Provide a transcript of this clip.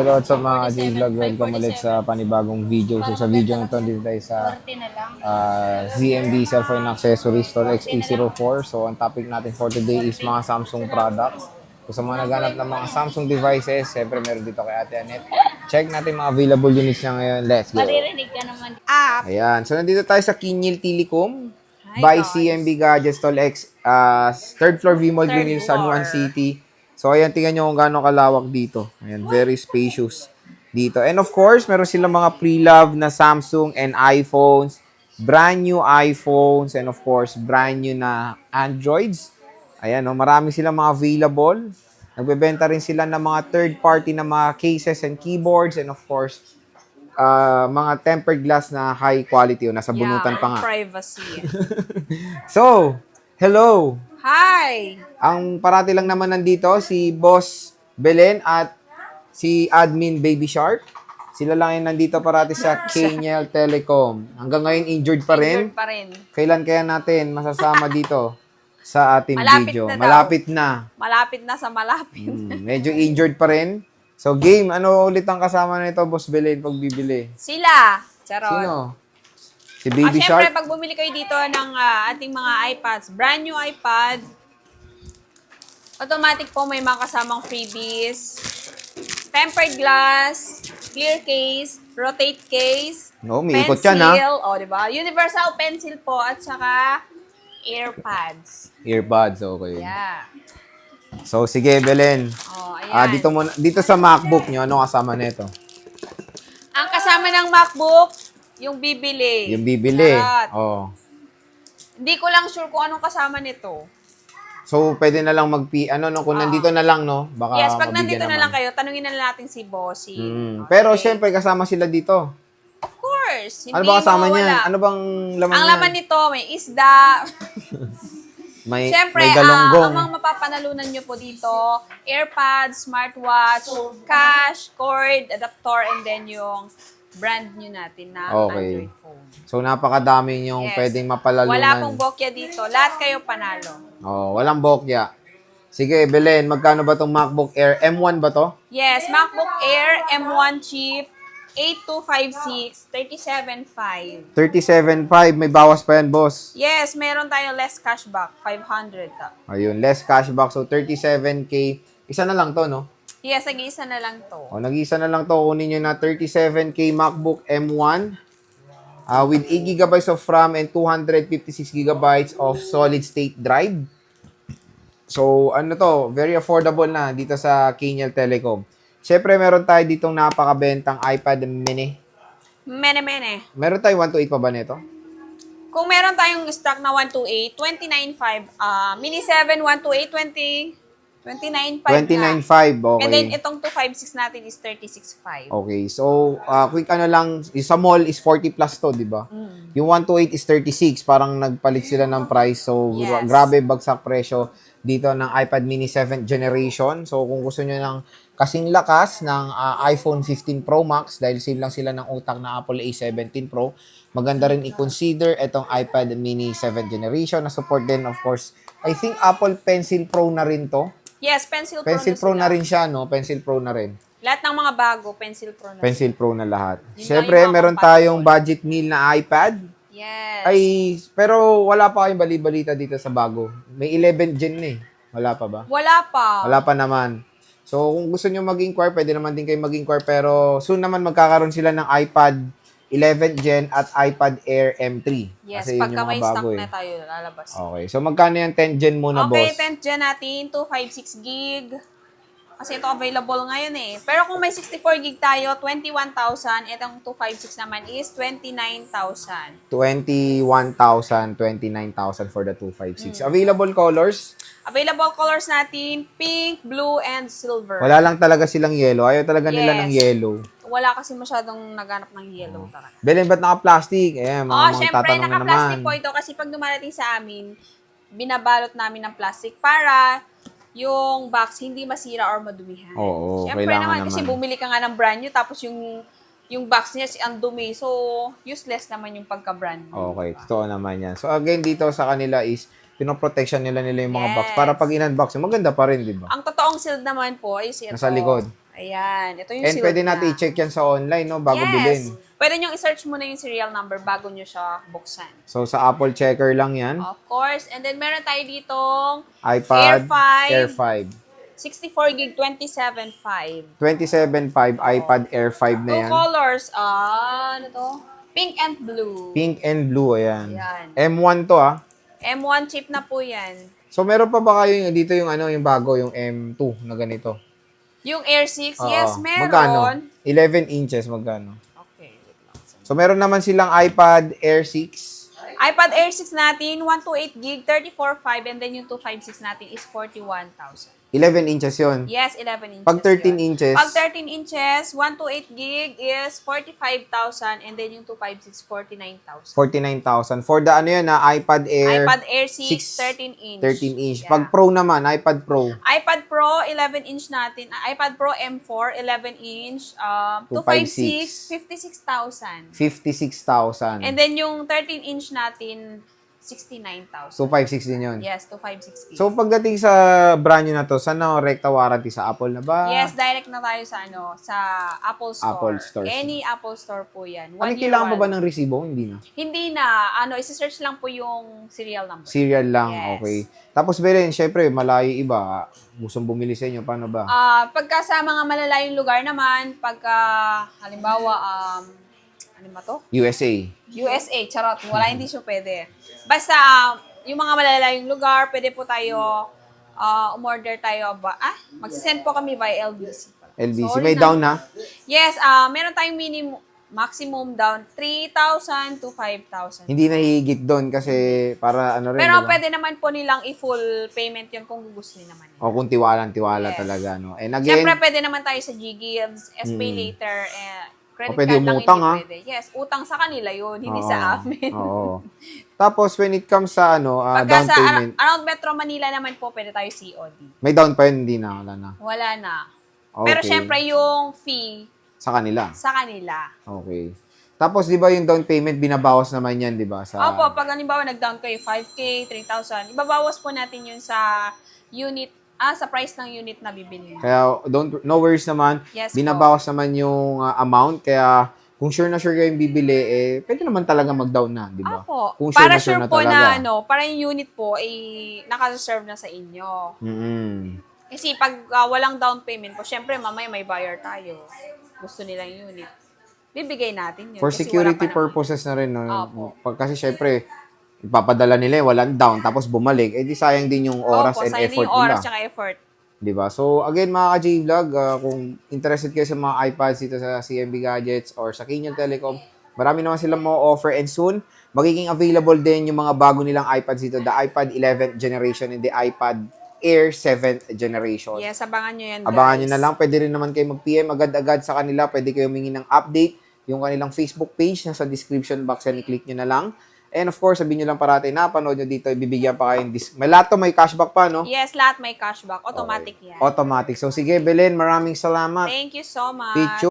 what's up mga J-Vlog? Welcome ulit sa panibagong video. So sa video na ito, dito tayo sa ZMD Cellphone Accessories Store X804. So ang topic natin for today is mga Samsung products. So sa mga naghanap ng mga Samsung devices, siyempre meron dito kay Ate Annette. Check natin mga available units niya ngayon. Let's go! Maririnig ka naman. Ayan. So nandito tayo sa Kinyil Telecom by CMB Gadgets Tol X, third floor V-Mall Green Hills, San Juan City. So, ayan, tingnan nyo kung gaano kalawak dito. Ayan, very spacious dito. And of course, meron silang mga pre-love na Samsung and iPhones, brand new iPhones, and of course, brand new na Androids. Ayan, no, marami silang mga available. Nagbebenta rin sila ng mga third-party na mga cases and keyboards, and of course, mga tempered glass na high quality o nasa bunutan pa nga. Privacy. So, hello! Hi! Ang parati lang naman nandito, si Boss Belen at si Admin Baby Shark. Sila lang yung nandito parati sa Kinyel Telecom. Hanggang ngayon, injured pa rin. Injured pa rin. Kailan kaya natin masasama dito sa ating Malapit video? na daw. Malapit na. Malapit na sa malapit. Medyo injured pa rin. So, game, ano ulit ang kasama nito, Boss Belen, pag bibili? Sila. Charot. Sino? Si Baby Siyempre, Shark? pag bumili kayo dito ng ating mga iPads, brand new iPad, automatic po may mga kasamang freebies, tempered glass, clear case, rotate case, No, may ikot yan, ha? o, diba? Universal pencil po, at saka AirPods. Earbuds, okay. Yeah. So, sige, Belen. Oh, ayan. Dito sa MacBook nyo, ano kasama nito? Ang kasama ng MacBook, yung bibili. Yung bibili. Charot. Oh. Hindi ko lang sure kung anong kasama nito. So, pwede na lang kung nandito na lang, no? Baka Yes, pag mabigyan nandito na naman. lang kayo, tanungin na lang natin si Bossy. Pero, syempre, kasama sila dito. Of course. Hindi Ano ba kasama mawawala. niyan? Ano bang laman Ang niyan? laman nito, may isda. May Siyempre, galonggong. ang mga mapapanalunan nyo po dito, AirPods, smartwatch, cash, cord, adapter, and then yung brand new natin na Okay. Android phone. So, napakadami yung Yes. pwedeng mapalalunan. Wala pong bokya dito. Lahat kayo panalo. Oh, walang bokya. Sige, Belen, magkano ba tong MacBook Air? M1 ba to? Yes, MacBook Air M1 chip, 8256, 37.5. 37.5. May bawas pa yan, boss. Yes, meron tayong less cashback, 500. Ayun, less cashback. So, 37K. Isa na lang to, no? Yes, nag-iisa na lang to. O, nag-isa na lang to. Kunin nyo na 37K MacBook M1 with 8 GB of RAM and 256 GB of solid-state drive. So, ano to? Very affordable na dito sa Kinyel Telecom. Siyempre, meron tayo ditong napakabentang iPad mini. Mene. Meron tayo 128 pa ba nito? Kung meron tayong stock na 128, 29.5. Mini 7, 128, 29.5 na. 29.5, okay. And then, itong 256 natin is 36.5. Okay, so, quick ano lang, sa mall is 40 plus to, di ba? Yung 128 is 36, parang nagpalit sila ng price. So, Yes. grabe bagsak presyo dito ng iPad mini 7th generation. So, kung gusto nyo ng kasing lakas ng iPhone 15 Pro Max, dahil same lang sila ng utak na Apple A17 Pro, maganda rin i-consider itong iPad mini 7th generation na support din, of course, I think Apple Pencil Pro na rin to. Yes, Pencil Pro Pencil na Pro sila. na rin siya, no? Pencil Pro na rin. Lahat ng mga bago, Pencil Pro na Pencil Pro na lahat. Yun Siyempre, lang yung mga meron compatible. tayong budget meal na iPad. Yes. Ay, pero wala pa kayong bali-balita dito sa bago. May 11th gen na eh. Wala pa ba? Wala pa. Wala pa naman. So, kung gusto nyo mag-inquire, pwede naman din kayo mag-inquire. Pero soon naman magkakaroon sila ng iPad 11th gen at iPad Air M3. Yes, Kasi yun pagka yung may mga stock bago na eh. tayo, lalabas. Okay. So, magkano yung 10th gen muna, Okay, boss? 10th gen natin, 256 gig. Kasi ito available ngayon eh. Pero kung may 64 gig tayo, 21,000. Itong 256 naman is 29,000. 21,000, 29,000 for the 256. Available colors? Available colors natin, pink, blue, and silver. Wala lang talaga silang yellow. Ayaw talaga nila ng Yes. yellow. Wala kasi masyadong naghanap ng yellow talaga. Belen, ba't naka-plastic? Mga Syempre, tatanong na naka-plastic naman. po ito kasi pag dumarating sa amin, binabalot namin ng plastic para yung box hindi masira or madumihan. Oo, Syempre kailangan naman kasi naman. bumili ka nga ng brand new tapos yung box niya si ang dumi. So, useless naman yung pagka-brand new. Okay, totoo naman yan. So, again, dito sa kanila is, pinoprotection nila yung mga Yes. box. Para pag in-unbox, maganda pa rin, di ba? Ang totoong sealed naman po is ito. Nasa likod. Ayan, ito yung And sealed pwede na. natin i-check yan sa online, no? Bago bilhin. Pwede nyo i-search muna yung serial number bago nyo siya buksan. So, sa Apple Checker lang yan. Of course. And then, meron tayo ditong iPad Air 5. Air 5. 64 gig, 27.5. 27.5 iPad Air 5 na Two yan. colors. Ano to? Pink and blue. Pink and blue, ayan. Ayan. M1 to, ah. M1 chip na po yan. So, meron pa ba kayo dito yung yung bago, yung M2 na ganito? Yung Air 6, Oo. yes, meron. Magkano? 11 inches, magkano? Okay, wait lang. So, meron naman silang iPad Air 6. iPad Air 6 natin, 128 gig, 34.5, and then yung 256 natin is 41,000. 11 inches yon. Yes, 11 inches. Pag 13 yun. inches, Pag 13 inches, 128 gig is 45,000, and then yung 256, 49,000. 49,000. For the iPad Air, iPad Air 6, 13 inch. 13 inch. Yeah. Pag Pro naman, iPad Pro, iPad Pro, 11 inch natin. iPad Pro M4, 11 inch. 256, 56,000. 56,000. And then yung 13 inch natin, 69,000. 256 din yun. Yes, 256 gig. So, pagdating sa brand nyo na to, saan na rekta warranty? Sa Apple na ba? Yes, direct na tayo sa sa Apple Store. Apple Store. Any Apple Store po yan. Ano, kailangan pa ba ng resibo? Hindi na. Hindi na. Isi-search lang po yung serial number. Serial lang, Yes. okay. Tapos, Belen, syempre, malayo iba. Gustong bumili sa inyo, paano ba? Pagka sa mga malalayong lugar naman, pagka, halimbawa, ano ba to? USA. USA, charot. Wala, hindi siya pwede. Basta, yung mga malalayong lugar, pwede po tayo, umorder tayo ba? Magsisend po kami via LBC. LBC. Sorry May na. down na? Yes, meron tayong maximum down, 3,000 to 5,000. Hindi nahihigit doon kasi para rin, Pero diba? pwede naman po nilang i-full payment yun kung gusto nila naman. O kung tiwala Yes. talaga, no? And again, Siyempre, pwede naman tayo sa G-Gives, SPay Later, credit pwede card lang umutang, hindi pwede. Yes, utang sa kanila yun, hindi sa amin. Oo. Tapos, when it comes sa Pagka down sa payment, around Metro Manila naman po, pwede tayo COD. may down pa yun, hindi na, wala na. Wala na. Okay. Pero syempre, yung fee Sa kanila. sa kanila. Okay. Tapos, di ba yung down payment, binabawas naman yan, di ba? Sa, Opo, pag halimbawa nag-down kayo 5K, 3,000, ibabawas po natin yun sa unit, sa price ng unit na bibili. Kaya, no worries naman. Yes Binabawas naman yung amount. Kaya, kung sure na sure kayong bibili, pwede naman talaga mag-down na, di ba? Opo. Kung Para sure sure na po talaga. na, para yung unit po ay naka-reserve na sa inyo. Mm-mm. Kasi pag walang down payment po, syempre mamaya may buyer tayo. Gusto nila yung unit. Bibigay natin yun. For kasi security wala pa naman. purposes na rin. No? Opo. Kasi syempre, ipapadala nila, walang down, tapos bumalik. Eh di sayang din yung oras Opo, and sayang effort din yung oras nila. tsaka effort. Diba? So, again, mga ka-J-Vlog, kung interested kayo sa mga iPads dito sa CMB Gadgets or sa Kinyal Telecom, marami naman silang mga offer and soon, magiging available din yung mga bago nilang iPads dito, the iPad 11th generation and the iPad Air 7th generation. Yes, abangan nyo yan, guys. Abangan nyo na lang. Pwede rin naman kayo mag-PM agad-agad sa kanila. Pwede kayo humingi ng update. Yung kanilang Facebook page, nasa description box yan, i-click nyo na lang. And of course, sabihin nyo lang parati na, panood nyo dito, ibibigyan pa kayong may lahat to, may cashback pa, no? Yes, lahat may cashback. Automatic yan. Automatic. So, sige, Belen, maraming salamat. Thank you so much. Stay tuned.